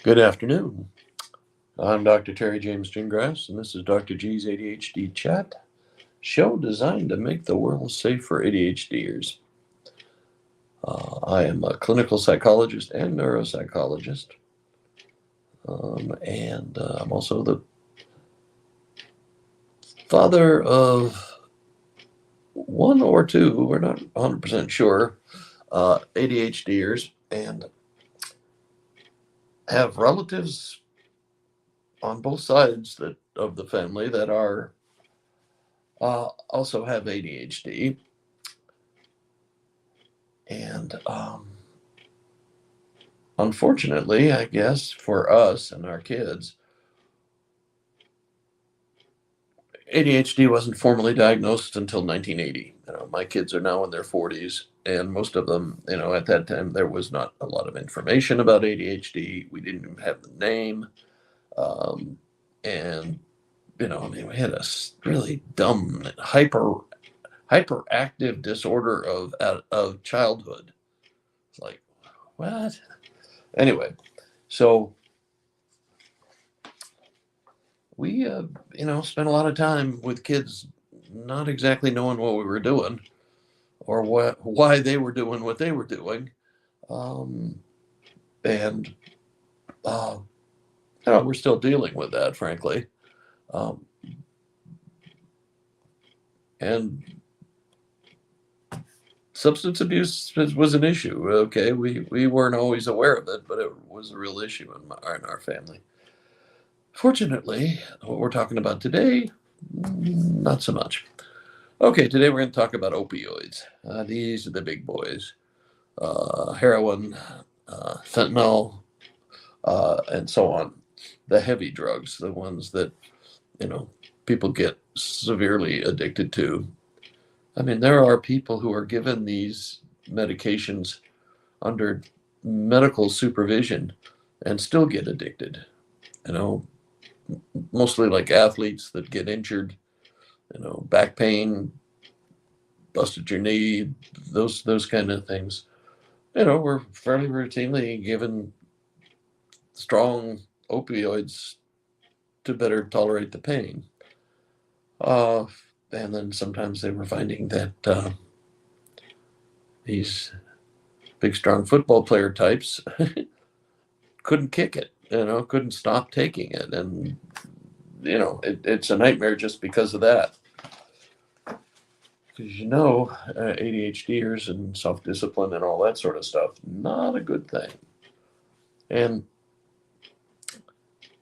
Good afternoon. I'm Dr. Terry James Gingrass, and this is Dr. G's ADHD Chat, show designed to make the world safe for ADHDers. I am a clinical psychologist and neuropsychologist, and I'm also the father of one or two, we're not 100% sure, ADHDers, and have relatives on both sides of the family that are also have ADHD. And unfortunately, I guess for us and our kids, ADHD wasn't formally diagnosed until 1980. My kids are now in their 40s, and most of them, at that time, there was not a lot of information about ADHD. We didn't even have the name. Um, and, we had a really dumb, hyperactive disorder of childhood. It's like, what? Anyway, so we spent a lot of time with kids not exactly knowing what we were doing or why they were doing what they were doing. Um, and we're still dealing with that, frankly. Um, and substance abuse was an issue. Okay, we weren't always aware of it, but it was a real issue in our family. Fortunately, what we're talking about today, not so much. Okay, today we're going to talk about opioids. These are the big boys: heroin, fentanyl, and so on. The heavy drugs, the ones that you know people get severely addicted to. I mean, there are people who are given these medications under medical supervision and still get addicted. You know, mostly like athletes that get injured. Back pain, busted your knee, those kind of things. We're fairly routinely given strong opioids to better tolerate the pain. Uh, and then sometimes they were finding that these big, strong football player types couldn't kick it, couldn't stop taking it. And, it's a nightmare just because of that. Because, ADHDers and self discipline and all that sort of stuff, not a good thing. And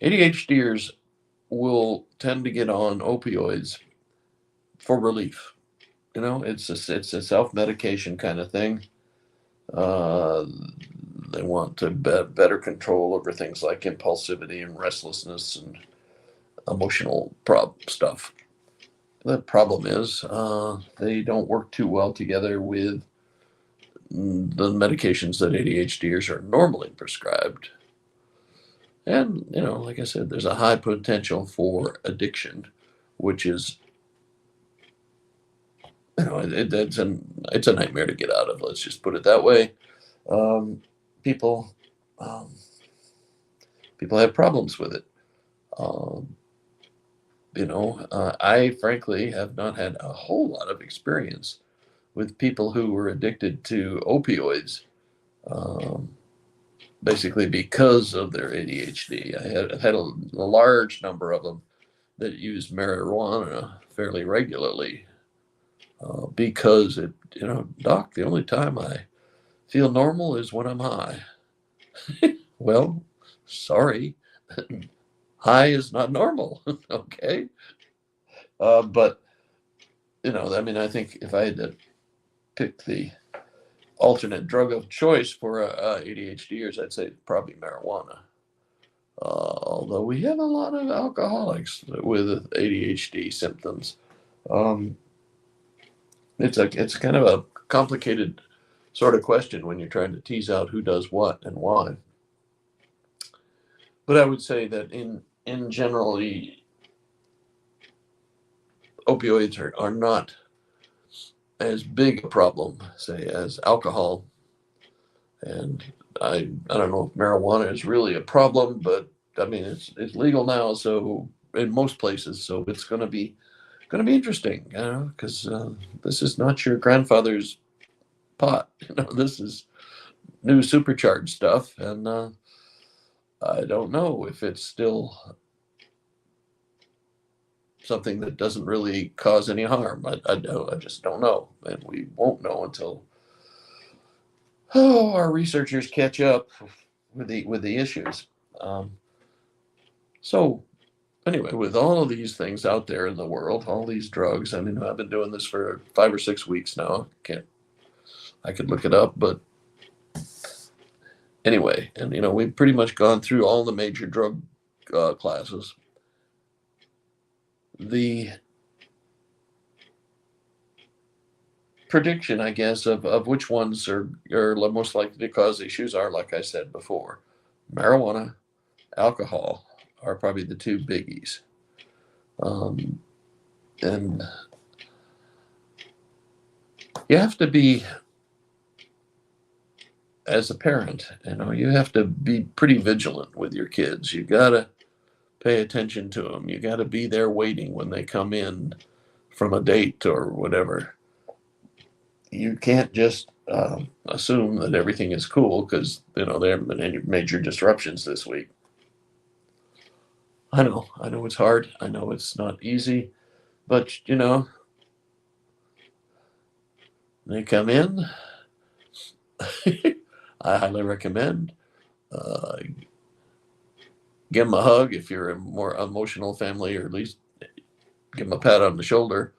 ADHDers will tend to get on opioids for relief. It's a self medication kind of thing. Uh, they want to better control over things like impulsivity and restlessness and emotional stuff. The problem is they don't work too well together with the medications that ADHDers are normally prescribed. And, like I said, there's a high potential for addiction, which is, it's a nightmare to get out of. Let's just put it that way. Um, people, um, people have problems with it. Um, I frankly have not had a whole lot of experience with people who were addicted to opioids, um, basically because of their ADHD. I had a large number of them that use marijuana fairly regularly because doc, the only time I feel normal is when I'm high. Well, sorry, high is not normal. Okay. But, I think if I had to pick the alternate drug of choice for ADHDers, I'd say probably marijuana. Although we have a lot of alcoholics with ADHD symptoms. Um, it's kind of a complicated sort of question when you're trying to tease out who does what and why. But I would say that in generally, opioids are not as big a problem, say, as alcohol And I don't know if marijuana is really a problem, but I mean it's legal now, so in most places, so it's going to be interesting, because this is not your grandfather's pot. This is new supercharged stuff, and I don't know if it's still something that doesn't really cause any harm. I just don't know, and we won't know until our researchers catch up with the issues. Um, so anyway, with all of these things out there in the world, all these drugs. I mean, I've been doing this for 5 or 6 weeks now. Can't I could look it up, but anyway, and we've pretty much gone through all the major drug classes. The prediction, I guess, of which ones are most likely to cause issues are, like I said before, marijuana, alcohol are probably the two biggies. Um, and you have to be, as a parent, you have to be pretty vigilant with your kids. You got to pay attention to them. You got to be there waiting when they come in from a date or whatever. You can't just assume that everything is cool because there haven't been any major disruptions this week. I know it's hard. I know it's not easy, but they come in. I highly recommend uh, give them a hug if you're a more emotional family, or at least give them a pat on the shoulder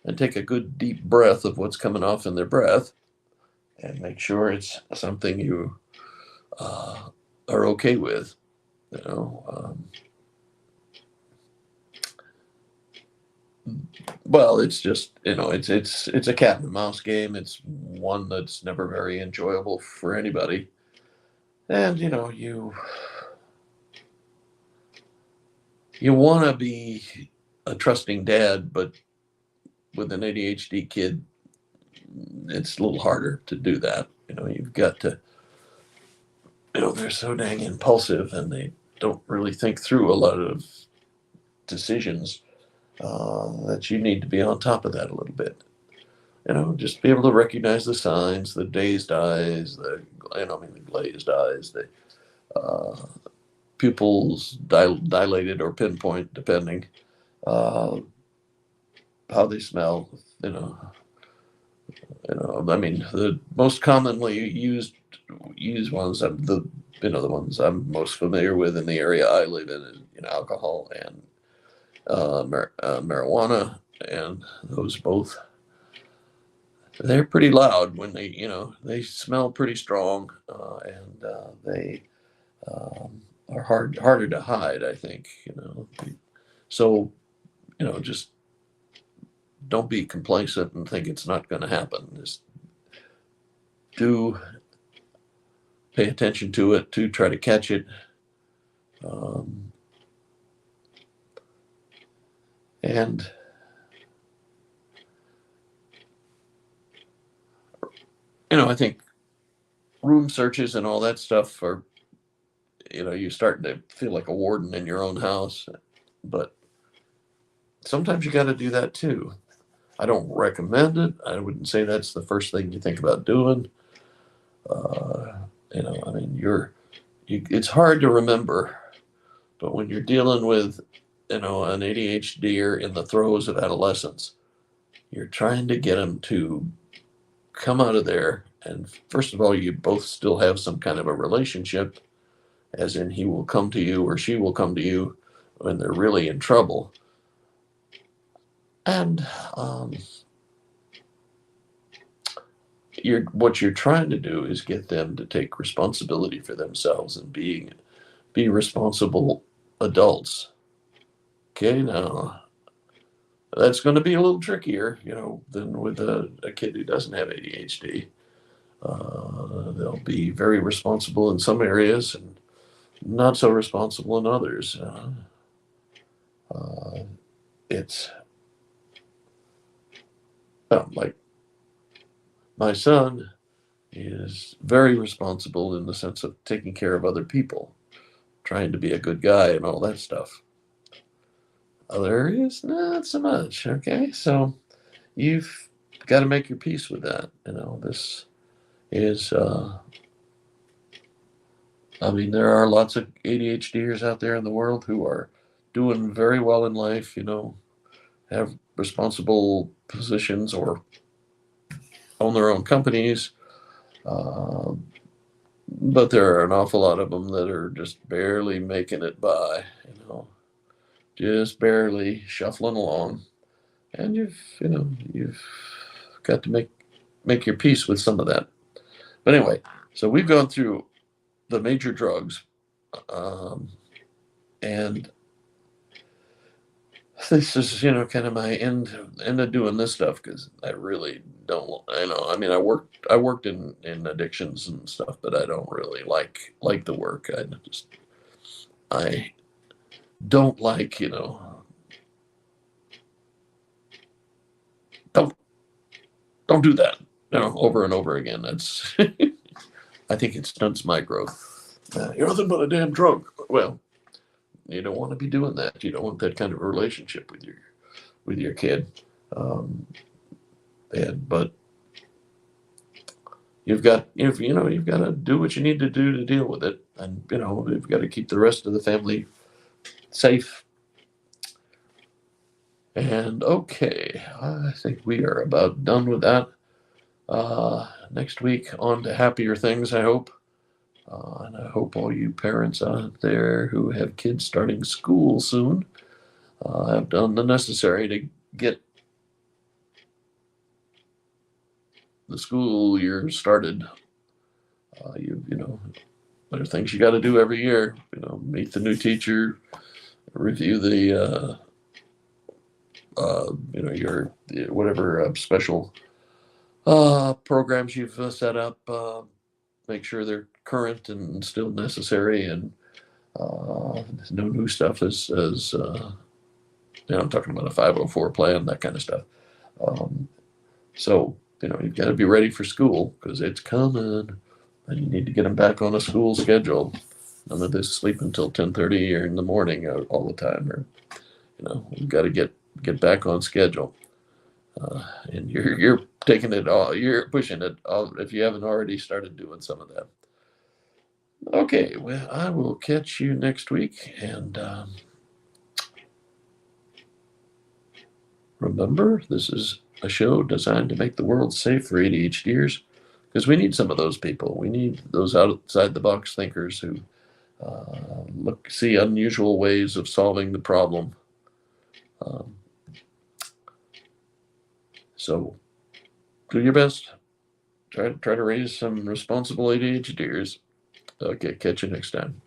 and take a good deep breath of what's coming off in their breath, and make sure it's something you are okay with. You know, well, it's just it's a cat and mouse game. It's one that's never very enjoyable for anybody, and you want to be a trusting dad, but with an ADHD kid, it's a little harder to do that. You've got to, they're so dang impulsive, and they don't really think through a lot of decisions, that you need to be on top of that a little bit. Just be able to recognize the signs, the dazed eyes, the glazed eyes, the uh, pupils dilated or pinpoint, depending, uh, how they smell. You know, I mean, the most commonly used ones, the ones I'm most familiar with in the area I live in, is alcohol and marijuana, and those both, they're pretty loud when they smell pretty strong, and they are harder to hide, I think. So just don't be complacent and think it's not going to happen. Just do pay attention to it, to try to catch it, um, and I think room searches and all that stuff are, you're starting to feel like a warden in your own house, but sometimes you got to do that too. I don't recommend it. I wouldn't say that's the first thing you think about doing. Uh, I mean, it's hard to remember, but when you're dealing with, an ADHD in the throes of adolescence, you're trying to get them to come out of there. And first of all, you both still have some kind of a relationship, as in he will come to you or she will come to you when they're really in trouble. And what you're trying to do is get them to take responsibility for themselves and be responsible adults. Okay, now that's going to be a little trickier, than with a kid who doesn't have ADHD. They'll be very responsible in some areas and not so responsible in others. Uh, it's well, like my son, is very responsible in the sense of taking care of other people, trying to be a good guy and all that stuff. Other areas, not so much. Okay, so you've got to make your peace with that. This is, I mean, there are lots of ADHDers out there in the world who are doing very well in life, have responsible positions or own their own companies. Uh, but there are an awful lot of them that are just barely making it by, just barely shuffling along. And you've got to make your peace with some of that. But anyway, so we've gone through the major drugs, um, and this is kind of my end of doing this stuff because I really don't. I mean, I worked in addictions and stuff, but I don't really like the work. I don't like don't don't do that over and over again. That's I think it stunts my growth. You're nothing but a damn drug. Well, you don't want to be doing that. You don't want that kind of a relationship with your kid. Um, but you've got to do what you need to do to deal with it, and you've got to keep the rest of the family safe. And okay, I think we are about done with that. Next week on to happier things, I hope. And I hope all you parents out there who have kids starting school soon have done the necessary to get the school year started. There are things you got to do every year. Meet the new teacher, review the your whatever special programs you've set up. Make sure they're current and still necessary, and no new stuff I'm talking about a 504 plan, that kind of stuff. Um, so you've got to be ready for school because it's coming, and you need to get them back on a school schedule. None of this sleep until 10:30 or in the morning all the time, or you've got to get back on schedule. And you're taking it all, you're pushing it all if you haven't already started doing some of that. Okay, well, I will catch you next week, and remember, this is a show designed to make the world safe for ADHDers because we need some of those people. We need those outside the box thinkers who see unusual ways of solving the problem. Um, so do your best. Try to raise some responsible ADHDers. Okay, catch you next time.